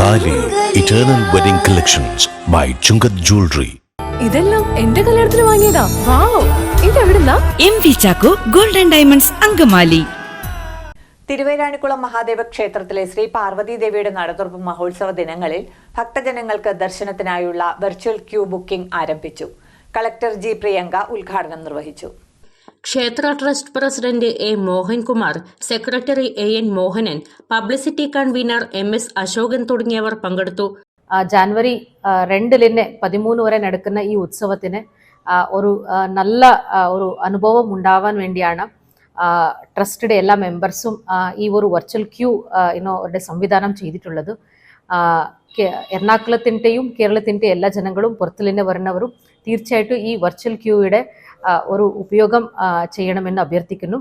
താലി eternal wedding collections by Chungath jewellery. ഇതെല്ലാം എന്റെ കല്യാണത്തിന് വാങ്ങിയതാ. വാവ്, ഇതെവിടുന്നാ? MV Chacko golden diamonds Angamaly. Thiruvairanikkulam Mahadeva ക്ഷേത്രത്തിലെ ശ്രീ പാർവതീദേവിയുടെ നടതുറപ്പ് മഹോത്സവ ദിനങ്ങളിൽ ഭക്തജനങ്ങൾക്ക് ദർശനത്തിനായുള്ള വെർച്വൽ ക്യൂ ബുക്കിംഗ് ആരംഭിച്ചു. കളക്ടർ ജി പ്രിയങ്ക ഉദ്ഘാടനം നിർവഹിച്ചു. ക്ഷേത്ര trust president A Mohankumar, secretary N Mohanan, publicity convener MS Ashokan തുടങ്ങിയവർ പങ്കെടുത്തു. ജാനുവരി 2 13 വരെ നടക്കുന്ന ഈ ഉത്സവത്തിന് ഒരു നല്ല ഒരു അനുഭവം ഉണ്ടാവാൻ വേണ്ടിയാണ് ട്രസ്റ്റിന്റെ എല്ലാ മെമ്പേഴ്സും ഈ ഒരു വെർച്വൽ ക്യൂ സംവിധാനം ചെയ്തിട്ടുള്ളത്. എറണാകുളത്തിൻ്റെയും കേരളത്തിൻ്റെ എല്ലാ ജനങ്ങളും പുറത്തു നിന്ന് വരുന്നവരും തീർച്ചയായിട്ടും ഈ വെർച്വൽ ക്യൂയുടെ ഒരു ഉപയോഗം ചെയ്യണമെന്ന് അഭ്യർത്ഥിക്കുന്നു.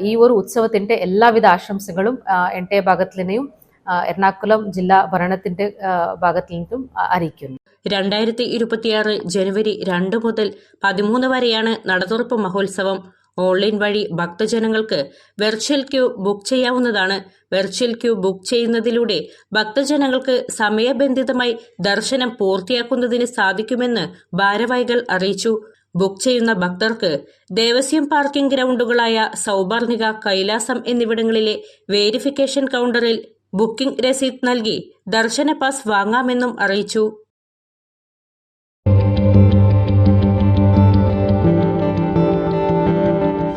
ഈ ഒരു ഉത്സവത്തിൻ്റെ എല്ലാവിധ ആശംസകളും എൻ്റെ ഭാഗത്തു നിന്നും എറണാകുളം ജില്ലാ ഭരണത്തിൻ്റെ ഭാഗത്തു നിന്നും അറിയിക്കുന്നു. 2026 ജനുവരി 2 മുതൽ 13 വരെയാണ് നടതുറപ്പ് മഹോത്സവം. ഓൺലൈൻ വഴി ഭക്തജനങ്ങൾക്ക് വെർച്വൽ ക്യൂ ബുക്ക് ചെയ്യാവുന്നതാണ്. വെർച്വൽ ക്യൂ ബുക്ക് ചെയ്യുന്നതിലൂടെ ഭക്തജനങ്ങൾക്ക് സമയബന്ധിതമായി ദർശനം പൂർത്തിയാക്കുന്നതിന് സാധിക്കുമെന്ന് ഭാരവാഹികൾ അറിയിച്ചു. ബുക്ക് ചെയ്യുന്ന ഭക്തർക്ക് ദേവസ്വം പാർക്കിംഗ് ഗ്രൗണ്ടുകളായ സൗപർണിക, കൈലാസം എന്നിവിടങ്ങളിലെ വേരിഫിക്കേഷൻ കൗണ്ടറിൽ ബുക്കിംഗ് രസീത് നൽകി ദർശന പാസ് വാങ്ങാമെന്നും അറിയിച്ചു.